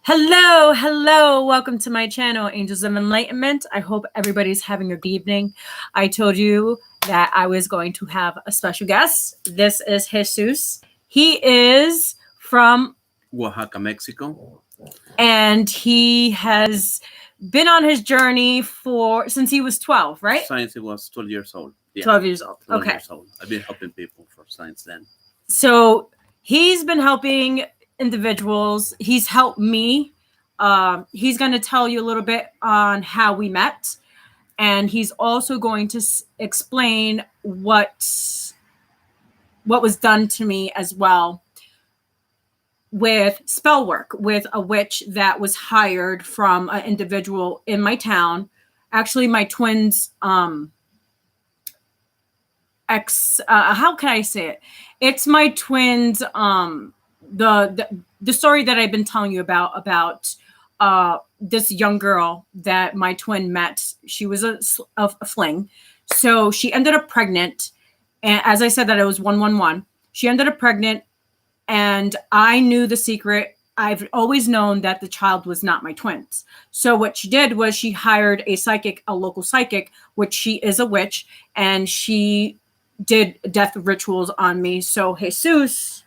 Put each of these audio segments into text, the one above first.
Hello. Welcome to my channel, Angels of Enlightenment. I hope everybody's having a good evening. I told you that I was going to have a special guest. This is Jesus. He is from Oaxaca, Mexico. And he has been on his journey since he was 12, right? Since he was 12 years old. Yeah. 12 years old. 12 okay. Years old. I've been helping people since then. So he's been helping individuals. He's helped me. He's going to tell you a little bit on how we met. And he's also going to explain what was done to me as well with spell work with a witch that was hired from an individual in my town. Actually, my twins, how can I say it? It's my twins, the story that I've been telling you about this young girl that my twin met. She was a fling. So she ended up pregnant. And as I said that it was 111, she ended up pregnant. And I knew the secret. I've always known that the child was not my twins. So what she did was she hired a local psychic, which she is a witch, and she did death rituals on me. So Jesus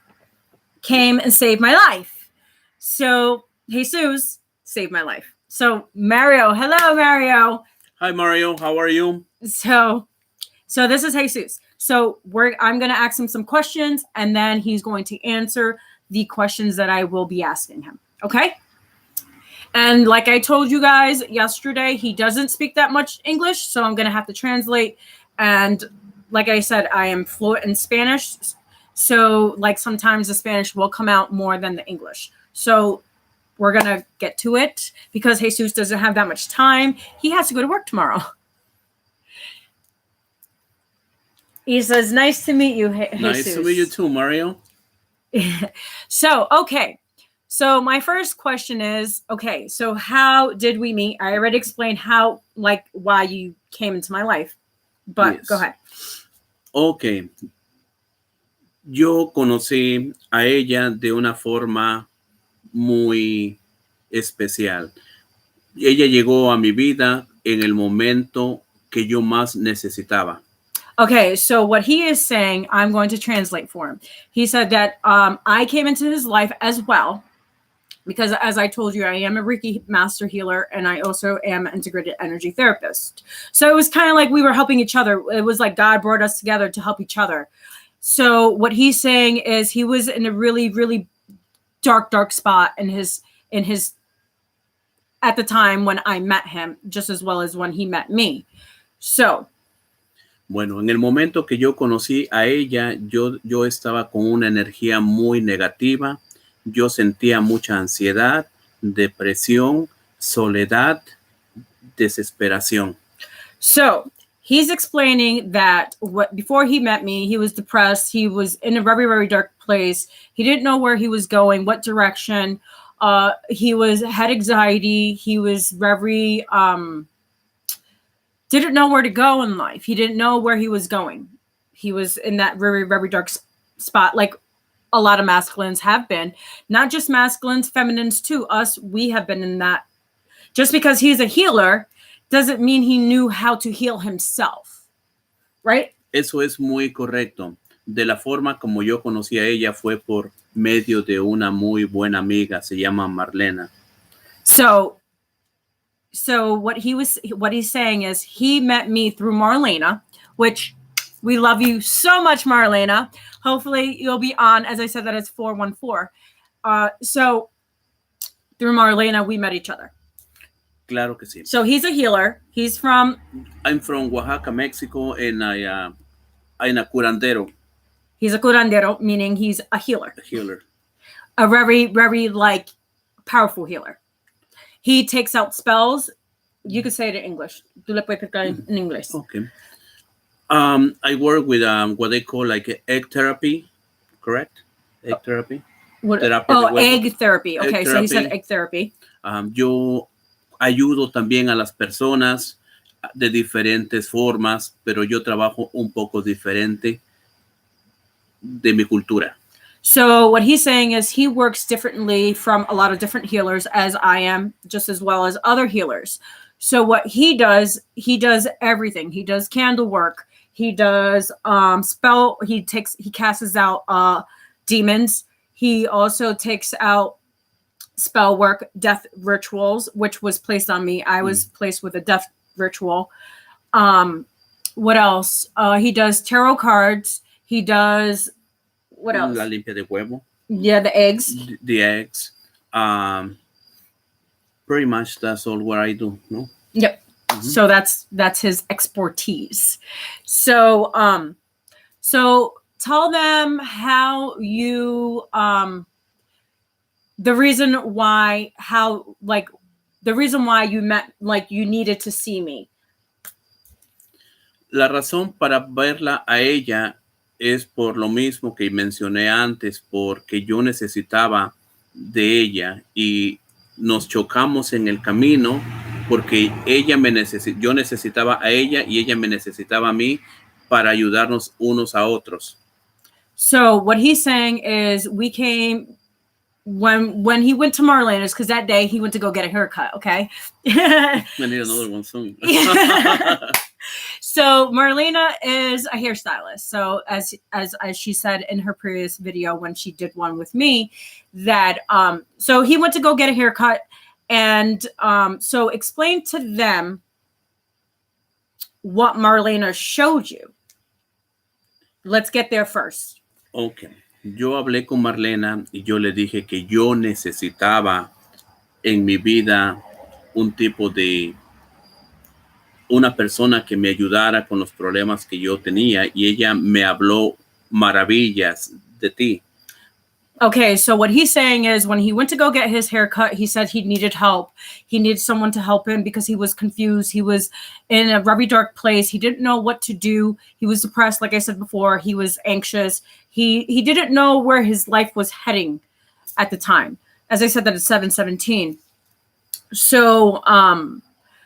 came and saved my life. So Jesus saved my life. So Mario, hello, Mario. Hi, Mario. How are you? So this is Jesus. So I'm going to ask him some questions, and then he's going to answer the questions that I will be asking him. Okay? And like I told you guys yesterday, he doesn't speak that much English, so I'm going to have to translate. And like I said, I am fluent in Spanish. So like sometimes the Spanish will come out more than the English. So we're going to get to it because Jesus doesn't have that much time. He has to go to work tomorrow. He says, nice to meet you, Jesus. Nice to meet you too, Mario. So, okay. So my first question is, okay, so how did we meet? I already explained why you came into my life. But yes. Go ahead. Okay. Yo conocí a ella de una forma muy especial. Ella llegó a mi vida en el momento que yo más necesitaba. Okay, so what he is saying, I'm going to translate for him. He said that I came into his life as well, because as I told you, I am a Reiki Master Healer, and I also am an integrated energy therapist. So it was kind of like we were helping each other. It was like God brought us together to help each other. So what he's saying is he was in a really, really dark spot in his at the time when I met him, just as well as when he met me. So. Bueno, en el momento que yo conocí a ella, yo estaba con una energía muy negativa. Yo sentía mucha ansiedad, depresión, soledad, desesperación. So, he's explaining that before he met me, he was depressed. He was in a very, very dark place. He didn't know where he was going, what direction. He had anxiety. He was very... didn't know where to go in life. He didn't know where he was going. He was in that very, very dark spot, like a lot of masculines have been. Not just masculines, feminines too. Us, we have been in that. Just because he's a healer doesn't mean he knew how to heal himself. Right? Eso es muy correcto. De la forma como yo conocí a ella fue por medio de una muy buena amiga. Se llama Marlena. So what he's saying is he met me through Marlena, which we love you so much, Marlena. Hopefully you'll be on, as I said, that it's 414. So through Marlena, we met each other. Claro que sí. So he's a healer. I'm from Oaxaca, Mexico, and I'm a curandero. He's a curandero, meaning he's a healer. A healer. A very, very powerful healer. He takes out spells. You could say it in English. Tú le puedes explicar en inglés. Okay. I work with what they call egg therapy, correct? Egg therapy. Egg therapy. Okay, so he said egg therapy. Yo ayudo también a las personas de diferentes formas, pero yo trabajo un poco diferente de mi cultura. So what he's saying is he works differently from a lot of different healers, as I am, just as well as other healers. So what he does everything. He does candle work. He does spell. He casts out demons. He also takes out spell work, death rituals, which was placed on me. I was placed with a death ritual. What else? He does tarot cards. He does, what else? La limpia de huevo. Yeah, the eggs. The eggs. Pretty much that's all what I do, no? Yep. Mm-hmm. So that's his expertise. So so tell them how you the reason why you met, like you needed to see me. La razón para verla a ella es por lo mismo que mencioné antes, porque yo necesitaba de ella y nos chocamos en el camino porque yo necesitaba a ella y ella me necesitaba a mí para ayudarnos unos a otros. So what he's saying is we came when he went to Marlena's, because that day he went to go get a haircut, okay? I need another one soon. So Marlena is a hairstylist. So as she said in her previous video when she did one with me, that so he went to go get a haircut, and so explain to them what Marlena showed you. Let's get there first. Okay. Yo hablé con Marlena y yo le dije que yo necesitaba en mi vida un tipo de una persona que me ayudara con los problemas que yo tenía, y ella me habló maravillas de ti. Okay, so what he's saying is when he went to go get his haircut, he said he needed help. He needed someone to help him because he was confused. He was in a very dark place. He didn't know what to do. He was depressed, like I said before. He was anxious. He didn't know where his life was heading at the time. As I said, that it's 7/17. So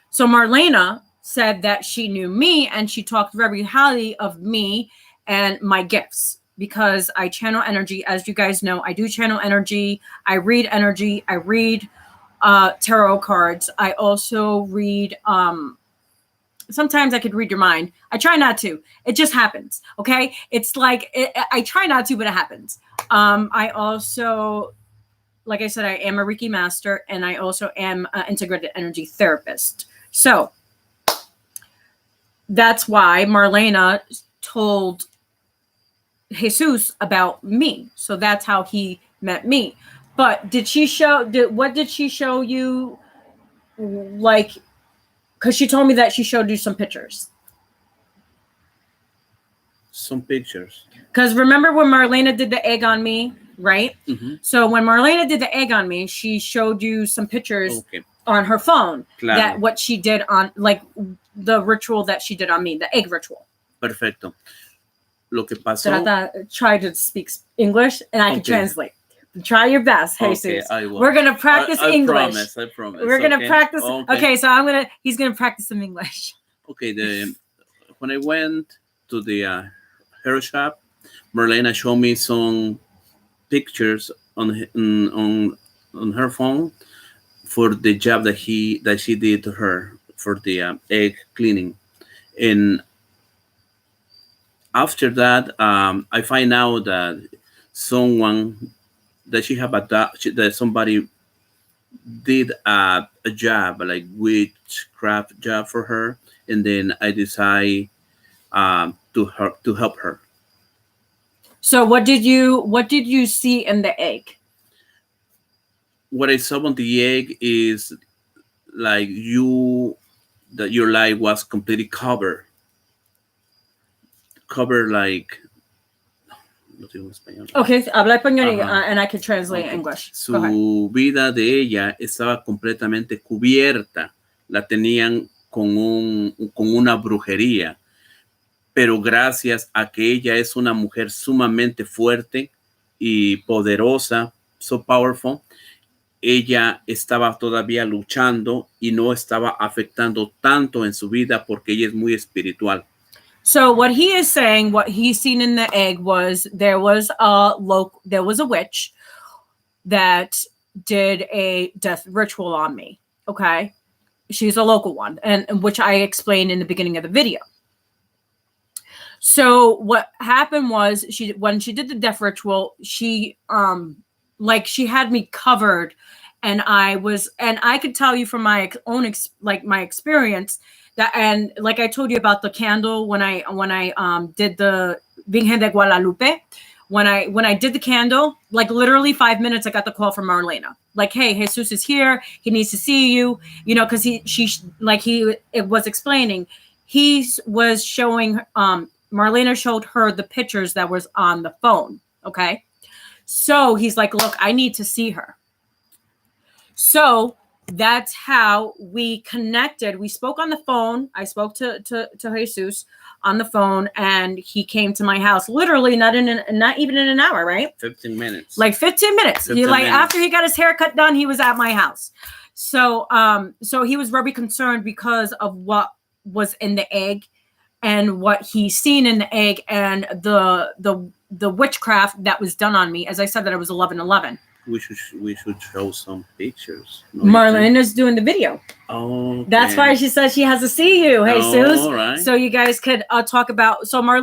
so Marlena said that she knew me and she talked very highly of me and my gifts, because I channel energy. As you guys know, I do channel energy. I read energy. I read tarot cards. I also read, sometimes I could read your mind. I try not to. It just happens, okay? It's like, I try not to, but it happens. I also, like I said, I am a Reiki Master, and I also am an integrated energy therapist. So that's why Marlena told Jesus about me. So that's how he met me. But what did she show you? Like, because she told me that she showed you some pictures. Some pictures. Because remember when Marlena did the egg on me, right? Mm-hmm. So when Marlena did the egg on me, she showed you some pictures on her phone. Claro. That what she did on, like, the ritual that she did on me, the egg ritual. Perfecto. Lo que pasó. Try to speak English and I can translate. Try your best, Jesus. I will. We're gonna practice English. I promise. We're gonna practice. Okay, so he's gonna practice some English. Okay, when I went to the hair shop, Marlena showed me some pictures on her phone for the job that she did to her for the egg cleaning, and after that, I find out that somebody did a job, like witchcraft job for her, and then I decide to help her. So what did you see in the egg? What I saw on the egg is like that your life was completely covered like. Okay, habla español and I can translate English. Su vida de ella estaba completamente cubierta. La tenían con una brujería. Pero gracias a que ella es una mujer sumamente fuerte y poderosa, so powerful, ella estaba todavía luchando y no estaba afectando tanto en su vida porque ella es muy espiritual. So what he is saying, what he's seen in the egg was there was a witch that did a death ritual on me. Okay. She's a local one, and which I explained in the beginning of the video. So what happened was when she did the death ritual, she had me covered, and I could tell you from my own my experience that, and like I told you about the candle when I did the Virgen de Guadalupe, when I did the candle, like literally 5 minutes, I got the call from Marlena, like, hey, Jesus is here, he needs to see you, because it was explaining, he was showing Marlena showed her the pictures that was on the phone. Okay. So he's like, look, I need to see her. So that's how we connected. We spoke on the phone. I spoke to Jesus on the phone, and he came to my house, literally not even in an hour, right? 15 minutes. Like 15 minutes. After he got his haircut done, he was at my house. So he was very concerned because of what was in the egg and what he's seen in the egg and the witchcraft that was done on me. As I said, that it was 11/11. We should show some pictures. Marlena's doing the video. Oh, okay. That's why she says she has to see you. Hey, Suze. All right. So you guys could talk about. So when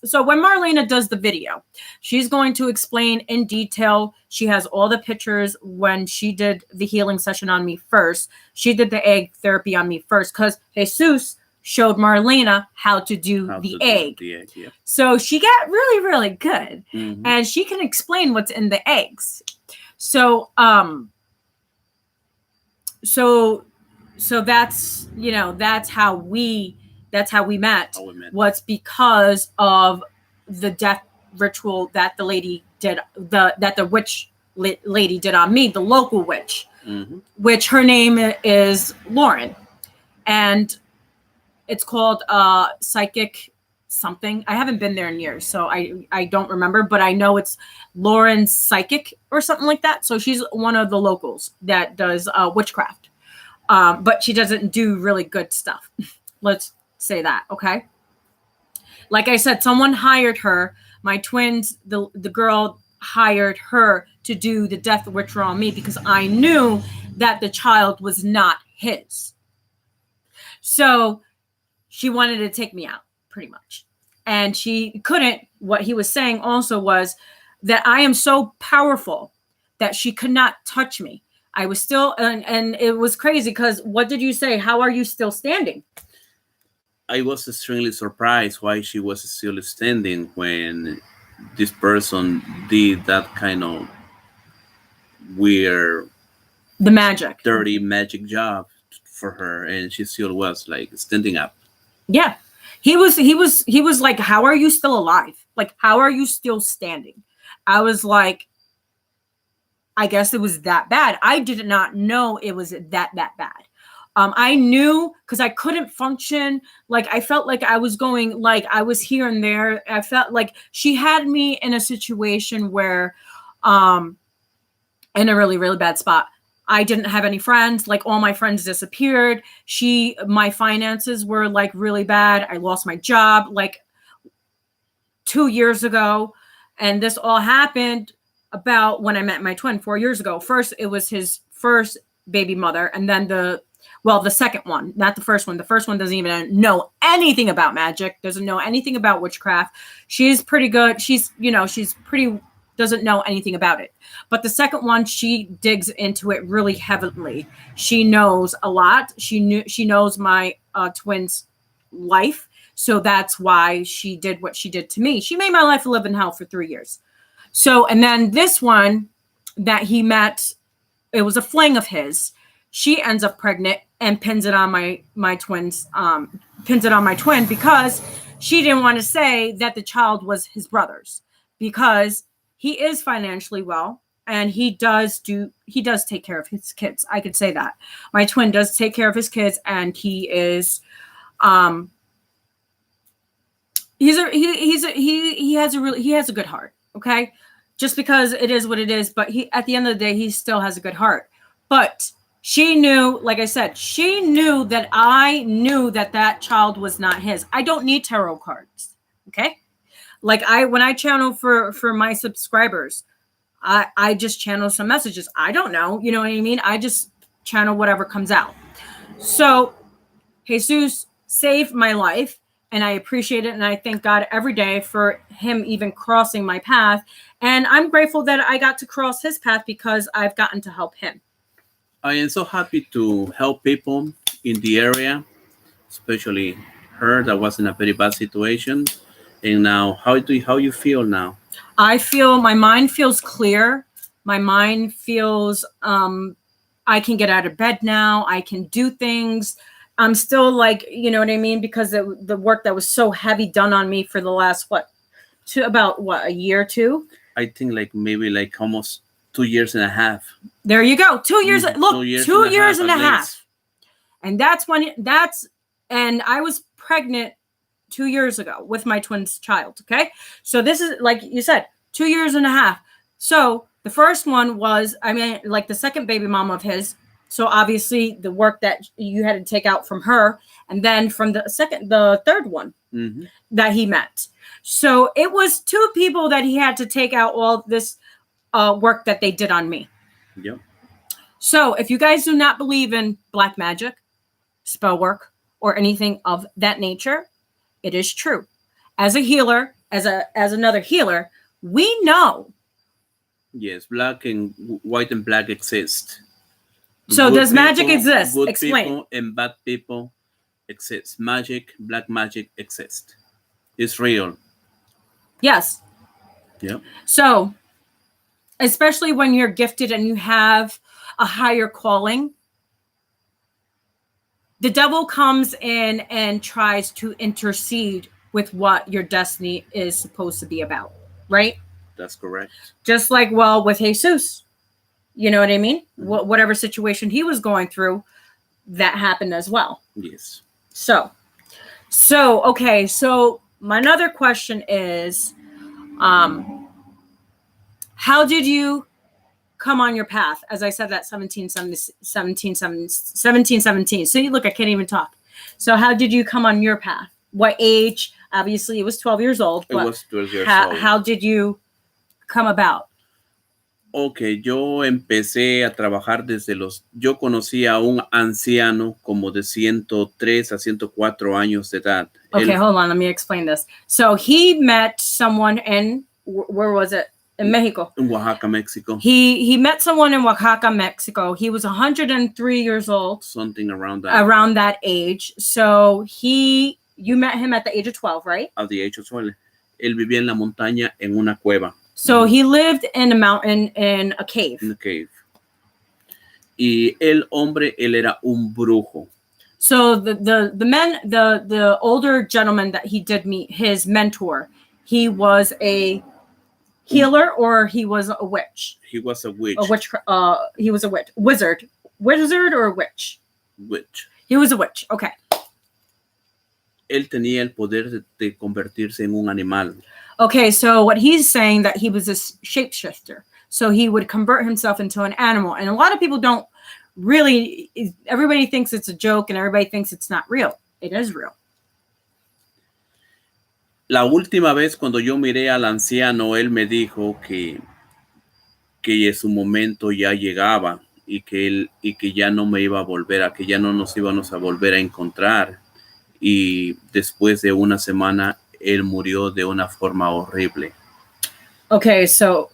Marlena does the video, she's going to explain in detail. She has all the pictures when she did the healing session on me first. She did the egg therapy on me first because Jesus showed Marlena how to do the egg. Yeah. So she got really, really good. Mm-hmm. And she can explain what's in the eggs. So that's, that's how we met. Was because of the death ritual that the lady did, that the witch lady did on me, the local witch, mm-hmm. which her name is Lauren. And it's called Psychic something. I haven't been there in years, so I don't remember, but I know it's Lauren's Psychic or something like that. So she's one of the locals that does witchcraft. But she doesn't do really good stuff. Let's say that, okay? Like I said, someone hired her. My twins, the girl hired her to do the death ritual on me because I knew that the child was not his. So she wanted to take me out, pretty much. And she couldn't. What he was saying also was that I am so powerful that she could not touch me. I was still, and it was crazy because what did you say? How are you still standing? I was extremely surprised why she was still standing when this person did that kind of weird, dirty magic job for her, and she still was like standing up. Yeah. He was like, how are you still alive? Like, how are you still standing? I was like, I guess it was that bad. I did not know it was that bad. I knew because I couldn't function. Like, I felt like I was going, like I was here and there. I felt like she had me in a situation where, in a really, really bad spot. I didn't have any friends. Like, all my friends disappeared. My finances were like really bad. I lost my job like 2 years ago. And this all happened about when I met my twin 4 years ago. First, it was his first baby mother. And then the second one, not the first one. The first one doesn't even know anything about magic. Doesn't know anything about witchcraft. She's pretty good. Doesn't know anything about it. But the second one, she digs into it really heavily. She knows a lot. She knows my twin's life. So that's why she did what she did to me. She made my life live in hell for 3 years. So, and then this one that he met, it was a fling of his. She ends up pregnant and pins it on my twin because she didn't want to say that the child was his brother's, because he is financially well and he does take care of his kids. I could say that. My twin does take care of his kids, and he is he has a good heart, okay? Just because it is what it is, but at the end of the day, he still has a good heart. But She knew, like I said, she knew that I knew that child was not his. I don't need tarot cards. Okay. Like when I channel for my subscribers, I just channel some messages. I don't know. You know what I mean? I just channel whatever comes out. So Jesus saved my life, and I appreciate it. And I thank God every day for him even crossing my path. And I'm grateful that I got to cross his path because I've gotten to help him. I am so happy to help people in the area, especially her that was in a very bad situation. And now, how you feel now? I feel my mind feels clear. My mind feels I can get out of bed now. I can do things. I'm still like, you know what I mean? Because the work that was so heavy done on me for the last, a year or two? I think maybe almost 2 years and a half. There you go. 2 years. Look, 2 years and a half. And and I was pregnant 2 years ago with my twin's child. Okay. So this is, like you said, 2 years and a half. So the first one was, like the second baby mom of his. So obviously the work that you had to take out from her, and then from the third one that he met. So it was 2 people that he had to take out all this work that they did on me. Yep. So if you guys do not believe in black magic, spell work, or anything of that nature, it is true. As a healer, as another healer, we know. Yes, black and white and black exist. So does magic exist? Good Explain. People and bad people exist. Black magic exists. It's real. Yes. Yeah. So, especially when you're gifted and you have a higher calling, the devil comes in and tries to intercede with what your destiny is supposed to be about, right? That's correct. Just like, with Jesus. You know what I mean? Whatever situation he was going through, that happened as well. Yes. So okay. So my another question is, how did you come on your path? As I said, that 1717. So you look, I can't even talk. So how did you come on your path? What age? Obviously, it was 12 years old. It was 12 years old. How did you come about? Ok, yo empecé a trabajar yo conocí a un anciano como de 103 a 104 años de edad. Okay, hold on, let me explain this. So he met someone where was it? In Mexico. In Oaxaca, Mexico. He met someone in Oaxaca, Mexico. He was 103 years old. Something around that. Around that age. So you met him at the age of 12, right? At the age of 12. Él vivía en la montaña en una cueva. So he lived in a mountain in a cave. In a cave. Y él era un brujo. So the older gentleman that he did meet, his mentor, he was a healer or he was a witch? He was a witch. He was a witch. Wizard or a witch? Witch. He was a witch. Okay. Él tenía el poder de convertirse en un animal. Okay, so what he's saying that he was a shapeshifter. So he would convert himself into an animal. And a lot of people don't really, everybody thinks it's a joke and everybody thinks it's not real. It is real. La última vez cuando yo miré al anciano, él me dijo que su momento ya llegaba y que ya no me iba a volver, que ya no nos íbamos a volver a encontrar. Y después de una semana, él murió de una forma horrible. Okay, so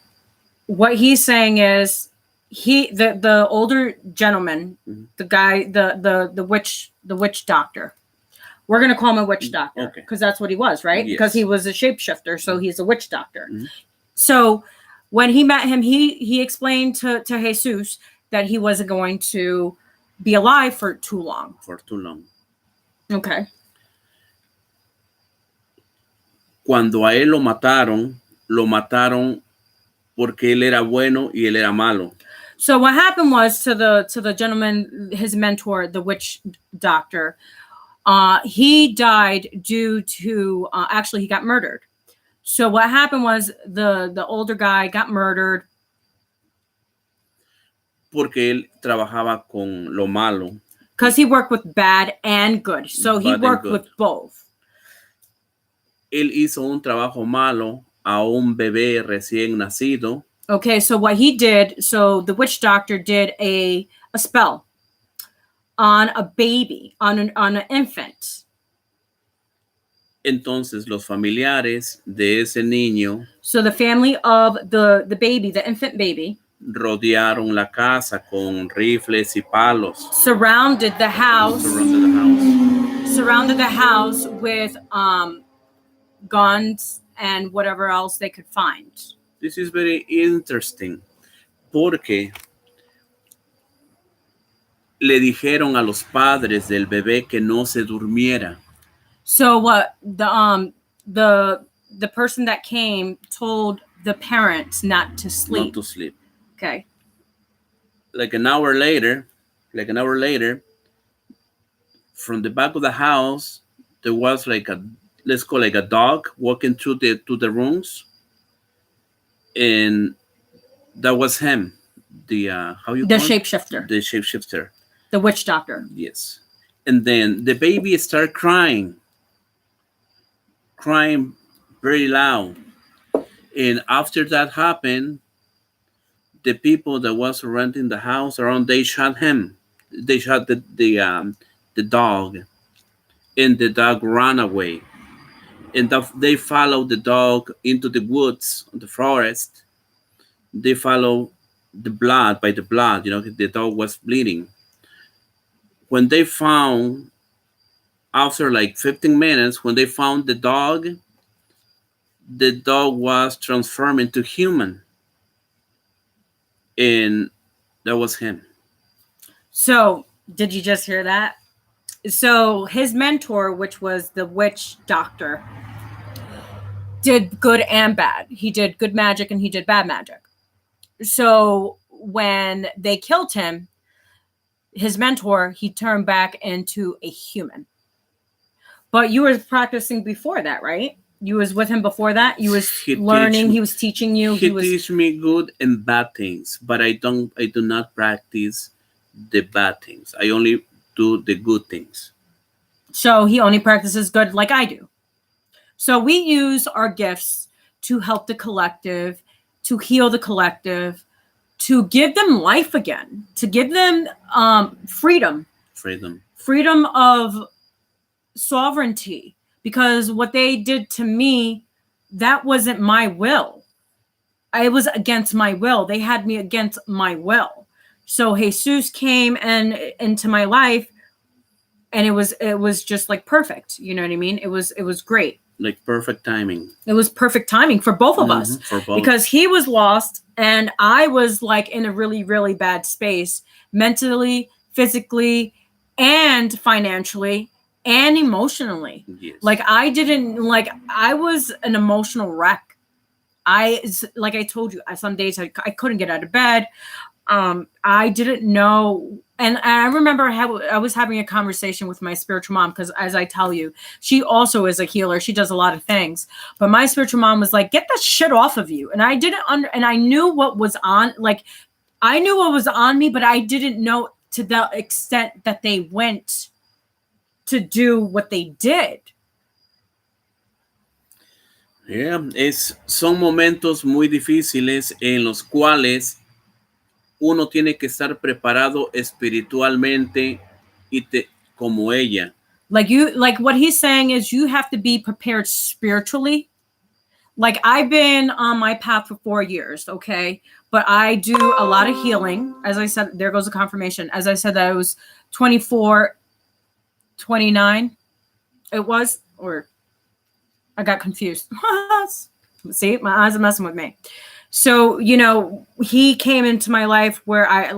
what he's saying is the older gentleman, the guy, the witch doctor. We're going to call him a witch doctor because that's what he was, right? Yes. Because he was a shapeshifter, so he's a witch doctor. So when he met him, he explained to Jesus that he wasn't going to be alive for too long. Okay. Cuando a él lo mataron porque él era bueno y él era malo. So what happened was to the gentleman, his mentor, the witch doctor, he died due to actually he got murdered. So what happened was the older guy got murdered. porque él trabajaba con lo malo. Because he worked with bad and good. So he worked with both. Él hizo un trabajo malo a un bebé recién nacido. Okay, so what he did, so the witch doctor did a spell on a baby, on an infant. Entonces los familiares de ese niño, so the family of the baby, the infant baby, rodearon la casa con rifles y palos. Surrounded the house with guns and whatever else they could find. This is very interesting porque le dijeron a los padres del bebé que no se durmiera. So what the person that came told the parents not to sleep. Not to sleep. Okay. Like an hour later, from the back of the house, there was like let's call like a dog walking through to the rooms, and that was him, the shapeshifter, the witch doctor. Yes, and then the baby started crying very loud, and after that happened, the people that was renting the house around, they shot him. They shot the dog, and the dog ran away. And they followed the dog into the woods, the forest. They followed by the blood. The dog was bleeding. When they found, after like 15 minutes, when they found the dog was transformed into human. And that was him. So, did you just hear that? So, his mentor, which was the witch doctor, did good and bad. He did good magic and he did bad magic. So, when they killed him, his mentor, he turned back into a human. But you were practicing before that, right? You was with him before that. You was learning. He was teaching you. He teach me good and bad things, but I do not practice the bad things. I only do the good things. So he only practices good, like I do. So we use our gifts to help the collective, to heal the collective, to give them life again, to give them freedom of sovereignty. Because what they did to me, that wasn't my will. It was against my will. They had me against my will. So Jesus came into my life, and it was just like perfect. You know what I mean? It was great. Like perfect timing. It was perfect timing for both of us. For both. Because he was lost, and I was like in a really, really bad space, mentally, physically, and financially. And emotionally. Yes. I was an emotional wreck. Like I told you, some days I couldn't get out of bed. I didn't know. And I remember I was having a conversation with my spiritual mom, because as I tell you, she also is a healer. She does a lot of things. But my spiritual mom was like, get that shit off of you. And I didn't and I knew what was on, I knew what was on me, but I didn't know to the extent that they went to do what they did. Yeah, son momentos muy difíciles en los cuales uno tiene que estar preparado espiritualmente como ella. Like what he's saying is you have to be prepared spiritually. Like I've been on my path for 4 years, okay? But I do a lot of healing. As I said, there goes a confirmation. As I said, that I was 24, 29 it was, or I got confused. See, my eyes are messing with me. So, he came into my life where I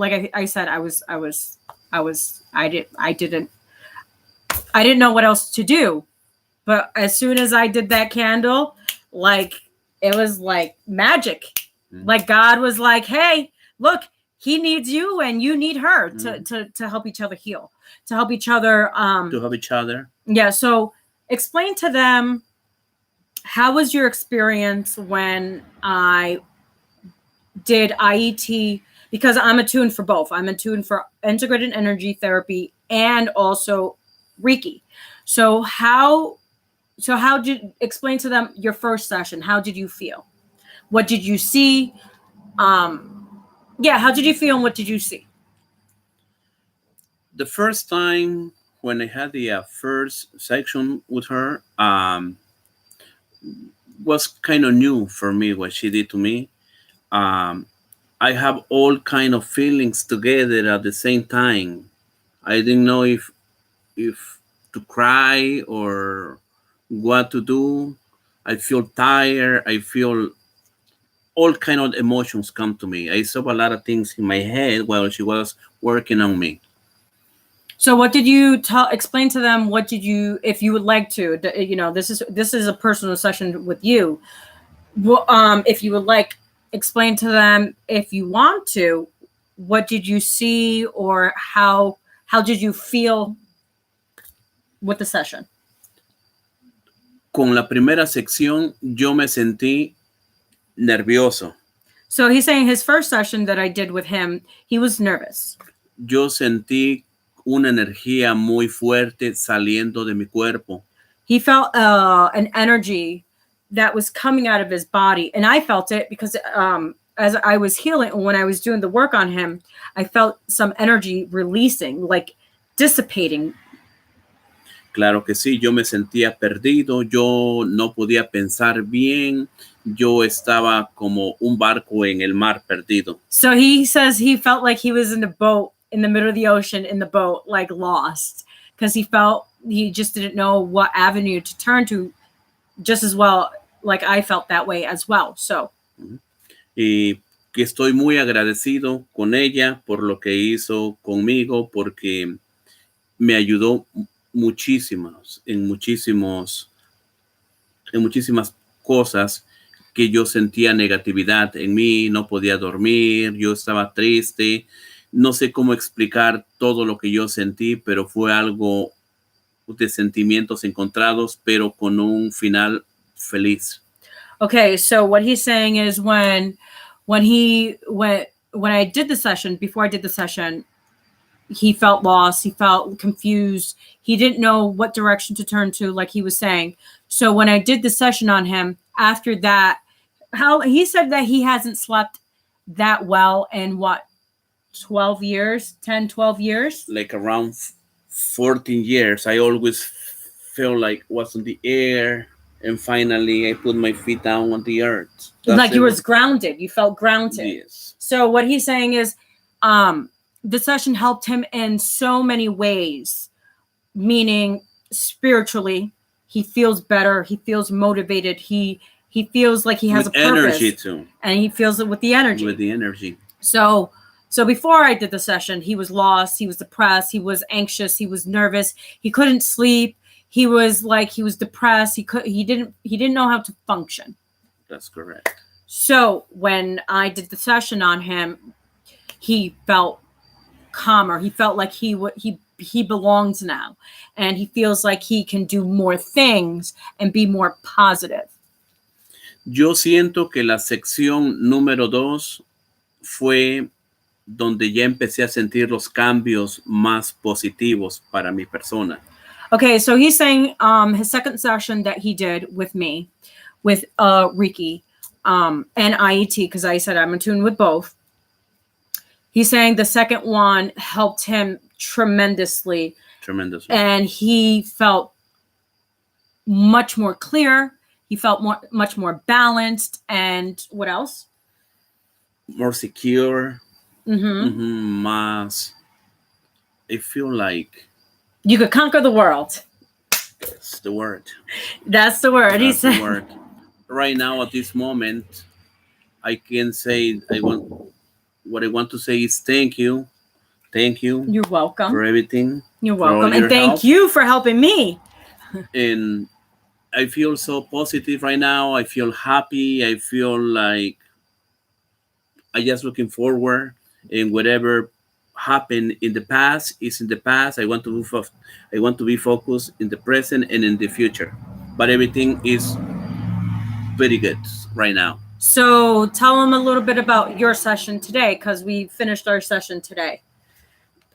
didn't know what else to do. But as soon as I did that candle, it was like magic. Mm-hmm. Like God was like, hey, look, he needs you and you need her to help each other heal, to help each other. Yeah. So explain to them, how was your experience when I did IET because I'm attuned for both. I'm attuned for integrated energy therapy and also Reiki. So how did you explain to them your first session? How did you feel? What did you see? How did you feel and what did you see? The first time when I had the first section with her, was kind of new for me what she did to me. I have all kind of feelings together at the same time. I didn't know if to cry or what to do. I feel tired. I feel all kind of emotions come to me. I saw a lot of things in my head while she was working on me. So what did you explain to them? What did you, if you would like to, this is a personal session with you. Well, if you would like, explain to them if you want to, what did you see or how did you feel with the session? Con la primera sección yo me sentí nervioso. So he's saying his first session that I did with him, he was nervous. Yo sentí una energía muy fuerte saliendo de mi cuerpo. He felt an energy that was coming out of his body, and I felt it because as I was healing, when I was doing the work on him, I felt some energy releasing, like dissipating. Claro que sí, yo me sentía perdido, yo no podía pensar bien, yo estaba como un barco en el mar perdido. So he says he felt like he was in a boat in the middle of the ocean, in the boat, like lost, because he just didn't know what avenue to turn to, just as well, like I felt that way as well. So. Y que estoy muy agradecido con ella por lo que hizo conmigo, porque me ayudó en muchísimas cosas que yo sentía negatividad en mí, no podía dormir, yo estaba triste, no sé cómo explicar todo lo que yo sentí, pero fue algo de sentimientos encontrados, pero con un final feliz. Okay, so what he's saying is when I did the session, before I did the session, he felt lost, he felt confused, he didn't know what direction to turn to, like he was saying. So when I did the session on him, after that, he said that he hasn't slept that well in 12 years, 10, 12 years? Like around 14 years. I always felt like was in the air, and finally I put my feet down on the earth. Like you was grounded. You felt grounded. Yes. So what he's saying is the session helped him in so many ways, meaning spiritually, he feels better. He feels motivated. He feels like he has with a purpose. Energy too. And he feels it with the energy. With the energy. So before I did the session, he was lost. He was depressed. He was anxious. He was nervous. He couldn't sleep. He was depressed. He didn't know how to function. That's correct. So when I did the session on him, he felt calmer. He felt like he belongs now, and he feels like he can do more things and be more positive. Yo siento que la sección número 2 fue donde ya empecé a sentir los cambios más positivos para mi persona. Okay, so he's saying his second session that he did with me, with Reiki and IET, because I said I'm attuned with both. He's saying the second one helped him tremendously. Tremendously. And he felt much more clear. He felt much more balanced. And what else? More secure. Mm-hmm. Más. I feel like you could conquer the world. That's the word. That's the word. That's the word. Right now, at this moment, I can say what I want to say is thank you. Thank you. You're welcome. For everything. You're welcome. And thank you for helping me. And I feel so positive right now. I feel happy. I feel like I just looking forward, and whatever happened in the past is in the past. I want to be focused in the present and in the future. But everything is very good right now. So tell them a little bit about your session today, because we finished our session today.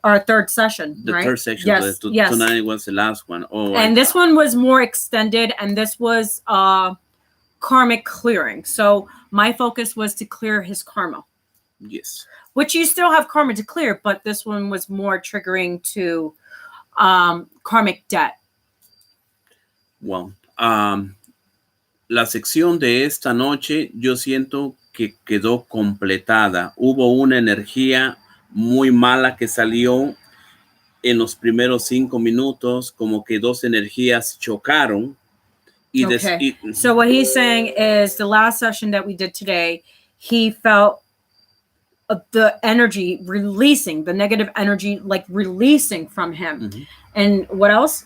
Our third session, The right? third section. Yes, yes. Tonight was the last one. Oh, and this one was more extended, and this was karmic clearing. So my focus was to clear his karma. Yes. Which you still have karma to clear, but this one was more triggering to karmic debt. Wow. La sección de esta noche yo siento que quedó completada. Hubo una energía muy mala que salió en los primeros 5 minutos, como que dos energías chocaron. Okay. So what he's saying is the last session that we did today, he felt the energy releasing, the negative energy like releasing from him. Mm-hmm. And what else?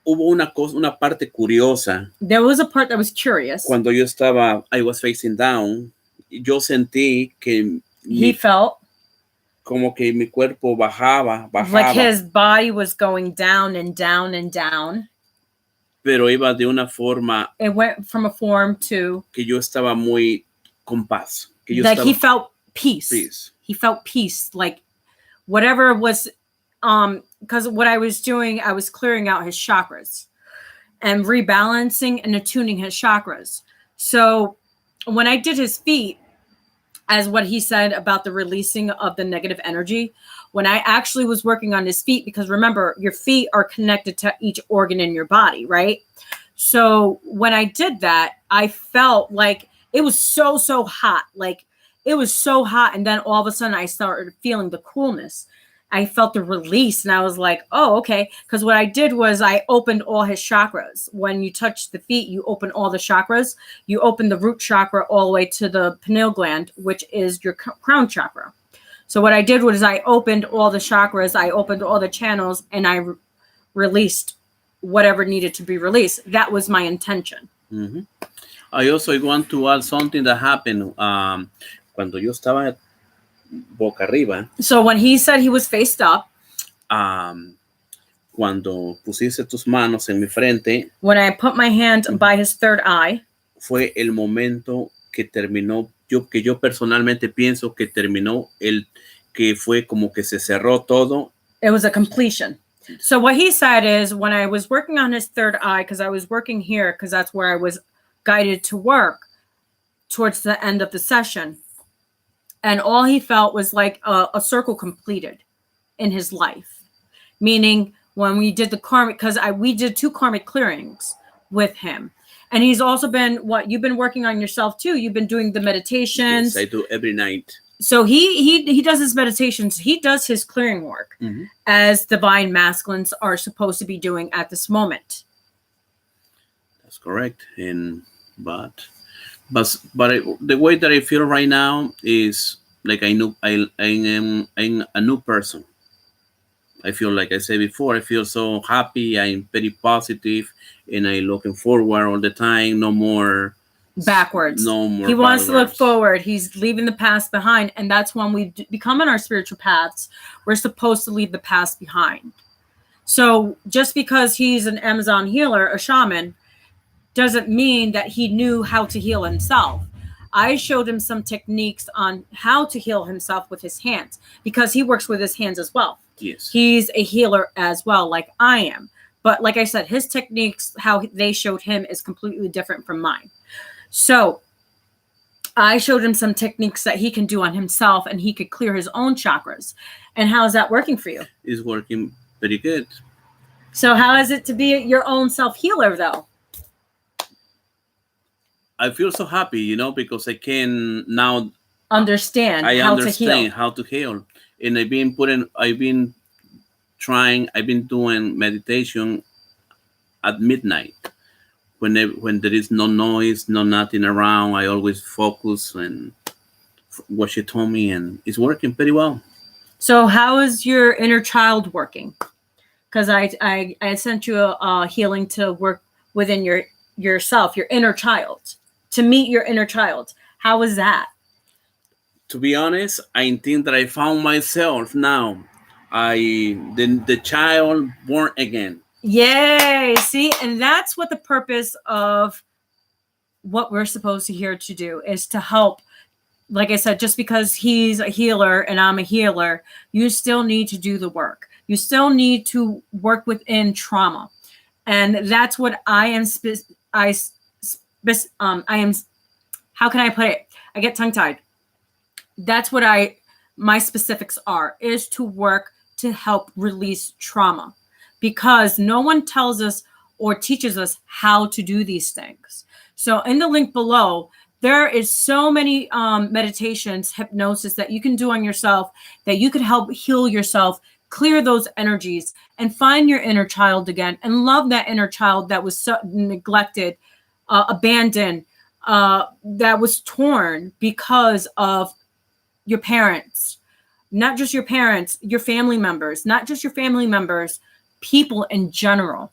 Hubo una parte curiosa. There was a part that was curious. Cuando yo estaba, I was facing down, yo sentí que he felt como que mi cuerpo bajaba. Like his body was going down and down and down. Pero iba de una forma. It went from a form to. Que yo estaba muy con paz. Like he felt peace. He felt peace. Like whatever was, because what I was doing, I was clearing out his chakras and rebalancing and attuning his chakras. So when I did his feet, as what he said about the releasing of the negative energy, when I actually was working on his feet, because remember, your feet are connected to each organ in your body, right? So when I did that, I felt like it was so hot. Like it was so hot. And then all of a sudden I started feeling the coolness. I felt the release, and I was like, oh, okay. Because what I did was I opened all his chakras. When you touch the feet, you open all the chakras. You open the root chakra all the way to the pineal gland, which is your crown chakra. So what I did was I opened all the chakras, I opened all the channels, and I released whatever needed to be released. That was my intention. Mm-hmm. I also want to add something that happened cuando yo estaba boca arriba. So when he said he was faced up, cuando pusiste tus manos en mi frente, when I put my hand by his third eye, fue el momento que terminó, que yo personalmente pienso que terminó, que fue como que se cerró todo. It was a completion. So what he said is when I was working on his third eye, because I was working here, because that's where I was guided to work towards the end of the session. And all he felt was like a circle completed in his life. Meaning when we did the karmic, because we did 2 karmic clearings with him. And he's also been, you've been working on yourself too. You've been doing the meditations. Yes, I do every night. So he does his meditations. He does his clearing work as divine masculines are supposed to be doing at this moment. That's correct. But the way that I feel right now is like I am a new person. I feel like I said before, I feel so happy. I'm very positive, and I'm looking forward all the time. No more backwards. No more. He wants to look forward. He's leaving the past behind, and that's when we become on our spiritual paths. We're supposed to leave the past behind. So just because he's an Amazon healer, a shaman, doesn't mean that he knew how to heal himself. I showed him some techniques on how to heal himself with his hands, because he works with his hands as well. Yes. He's a healer as well, like I am. But like I said, his techniques, how they showed him, is completely different from mine. So I showed him some techniques that he can do on himself, and he could clear his own chakras. And how is that working for you? It's working pretty good. So how is it to be your own self-healer, though? I feel so happy, because I can now understand how to heal. And I've been doing meditation at midnight. When there is no noise, no nothing around, I always focus on what she told me, and it's working pretty well. So how is your inner child working? Because I sent you a healing to work within yourself, your inner child, to meet your inner child. How was that? To be honest, I think that I found myself now. The child born again. Yay! See, and that's what the purpose of what we're supposed to here to do is to help. Like I said, just because he's a healer and I'm a healer, you still need to do the work. You still need to work within trauma. And that's what I am, I am, how can I put it? I get tongue-tied. That's what my specifics are, is to work to help release trauma. Because no one tells us or teaches us how to do these things. So in the link below, there is so many meditations, hypnosis that you can do on yourself, that you can help heal yourself, clear those energies, and find your inner child again, and love that inner child that was so neglected, abandoned, that was torn because of your parents. Not just your parents, your family members, not just your family members, people in general.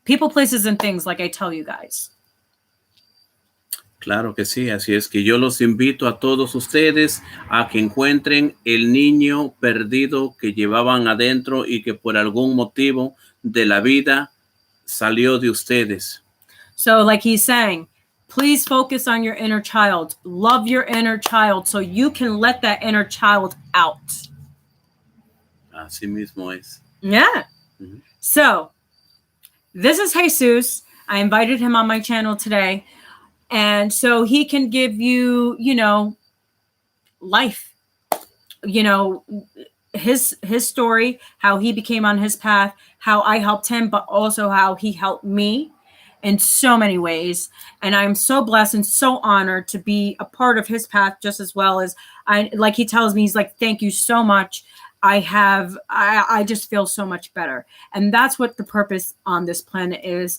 People, places, and things, like I tell you guys. Claro que sí, así es que yo los invito a todos ustedes a que encuentren el niño perdido que llevaban adentro y que por algún motivo de la vida salió de ustedes. So like he's saying, please focus on your inner child. Love your inner child so you can let that inner child out. Así mismo es. Yeah. Mm-hmm. So this is Jesus. I invited him on my channel today. And so he can give you, life, his story, how he became on his path, how I helped him, but also how he helped me in so many ways. And I'm so blessed and so honored to be a part of his path, just as well as like he tells me, he's like, thank you so much. I just feel so much better. And that's what the purpose on this planet is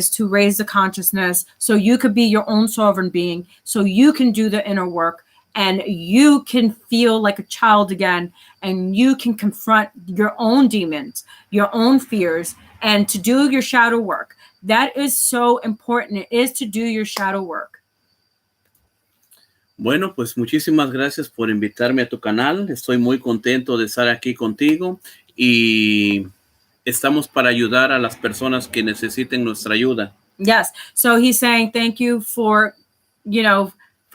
to raise the consciousness so you could be your own sovereign being, so you can do the inner work and you can feel like a child again, and you can confront your own demons, your own fears, and to do your shadow work. That is so important. It is to do your shadow work. Bueno, pues muchísimas gracias por invitarme a tu canal. Estoy muy contento de estar aquí contigo y estamos para ayudar a las personas que necesiten nuestra ayuda. Yes. So he's saying thank you for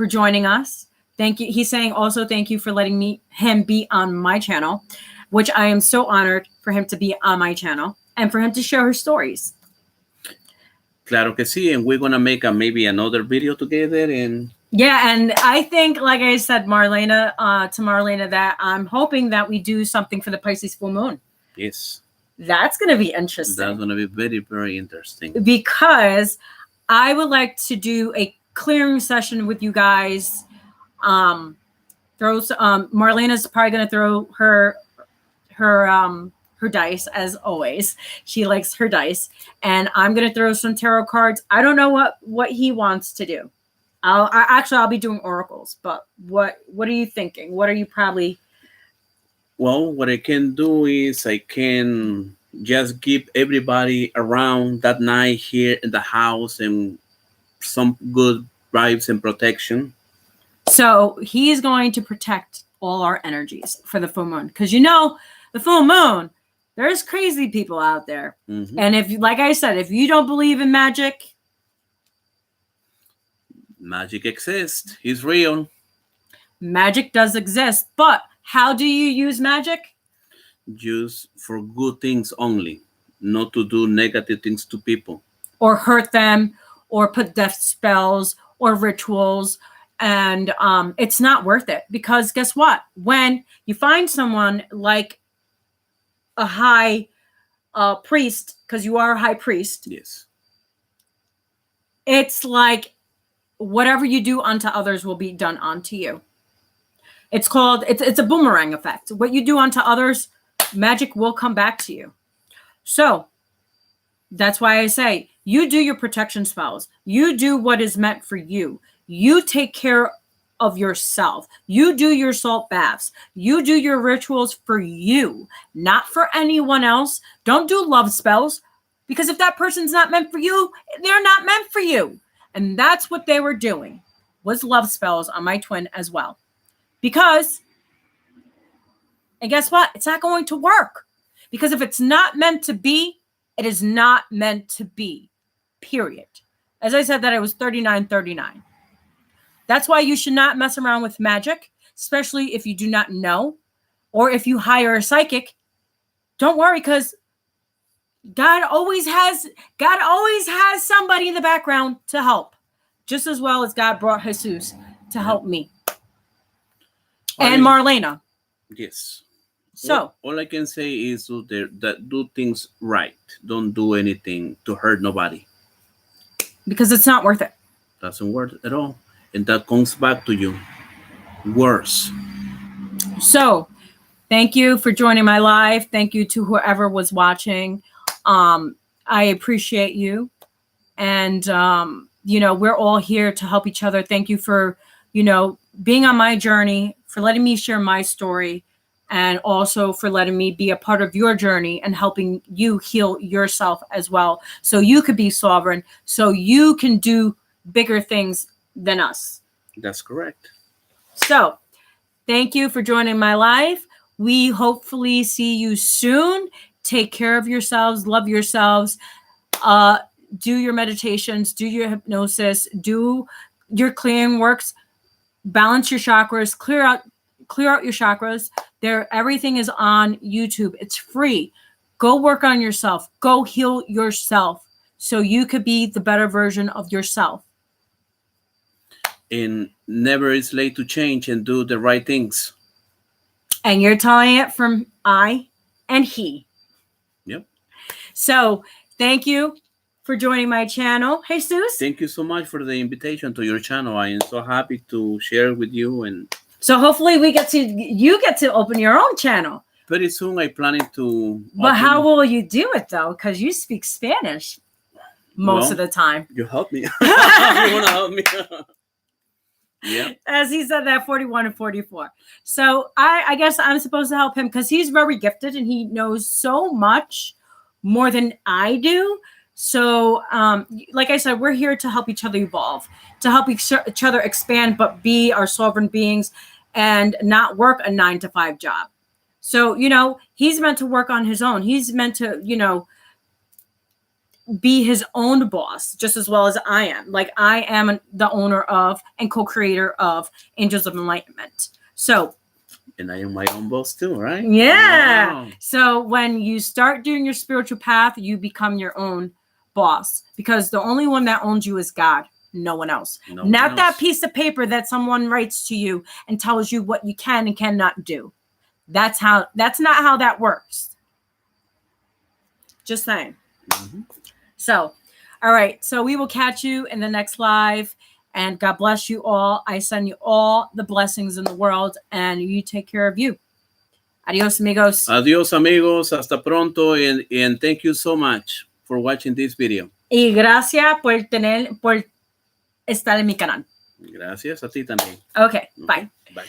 joining us. Thank you. He's saying also thank you for letting him be on my channel, which I am so honored for him to be on my channel and for him to share his stories. Claro que sí, and we're gonna make maybe another video together. And yeah, and I think, like I said, Marlena, that I'm hoping that we do something for the Pisces full moon. Yes. That's going to be interesting. That's going to be very, very interesting. Because I would like to do a clearing session with you guys. Marlena's probably going to throw her dice, as always. She likes her dice. And I'm going to throw some tarot cards. I don't know what he wants to do. I'll be doing oracles. But what are you thinking? What are you probably... Well, what I can do is I can just give everybody around that night here in the house and some good vibes and protection. So he's going to protect all our energies for the full moon. Because the full moon, there's crazy people out there. Mm-hmm. And if, like I said, if you don't believe in magic. Magic exists. It's real. Magic does exist. But how do you use magic? Use for good things only, not to do negative things to people. Or hurt them, or put death spells, or rituals. And it's not worth it. Because guess what? When you find someone like a high priest, because you are a high priest. Yes. It's like whatever you do unto others will be done unto you. It's a boomerang effect. What you do unto others, magic will come back to you. So that's why I say you do your protection spells. You do what is meant for you. You take care of yourself. You do your salt baths. You do your rituals for you, not for anyone else. Don't do love spells, because if that person's not meant for you, they're not meant for you. And that's what they were doing, was love spells on my twin as well. Because, and guess what? It's not going to work. Because if it's not meant to be, it is not meant to be. Period. As I said that it was 3939. That's why you should not mess around with magic, especially if you do not know, or if you hire a psychic. Don't worry, because God always has somebody in the background to help, just as well as God brought Jesus to help me and Marlena. Yes. So all I can say is do things right. Don't do anything to hurt nobody. Because it's not worth it. Doesn't work at all. And that comes back to you. Worse. So thank you for joining my live. Thank you to whoever was watching. I appreciate you. And, we're all here to help each other. Thank you for, being on my journey, for letting me share my story, and also for letting me be a part of your journey and helping you heal yourself as well. So you could be sovereign, so you can do bigger things than us. That's correct. So thank you for joining my life. We hopefully see you soon. Take care of yourselves. Love yourselves. Do your meditations. Do your hypnosis. Do your clearing works. Balance your chakras. Clear out your chakras. Everything is on YouTube. It's free. Go work on yourself. Go heal yourself so you could be the better version of yourself. And never is late to change and do the right things. And you're telling it from I and he. Yep. So thank you for joining my channel. Jesus. Thank you so much for the invitation to your channel. I am so happy to share with you. And so hopefully you get to open your own channel. Very soon I'm planning to. But how will you do it though? Because you speak Spanish most of the time. You help me. You want to help me? Yeah. As he said that 41 and 44. So I guess I'm supposed to help him because he's very gifted and he knows so much more than I do. So like I said, we're here to help each other evolve, to help each other expand, but be our sovereign beings and not work a 9-to-5 job. So, he's meant to work on his own. He's meant to, be his own boss just as well as I am. Like I am the owner of and co-creator of Angels of Enlightenment. So, and I am my own boss too, right? Yeah. Wow. So when you start doing your spiritual path, you become your own boss because the only one that owns you is God, no one else. Not that piece of paper that someone writes to you and tells you what you can and cannot do. That's not how that works. Just saying. Mm-hmm. So, all right. So we will catch you in the next live. And God bless you all. I send you all the blessings in the world. And you take care of you. Adios, amigos. Adios, amigos. Hasta pronto. And thank you so much for watching this video. Y gracias por estar en mi canal. Gracias a ti también. Okay. Bye. Bye.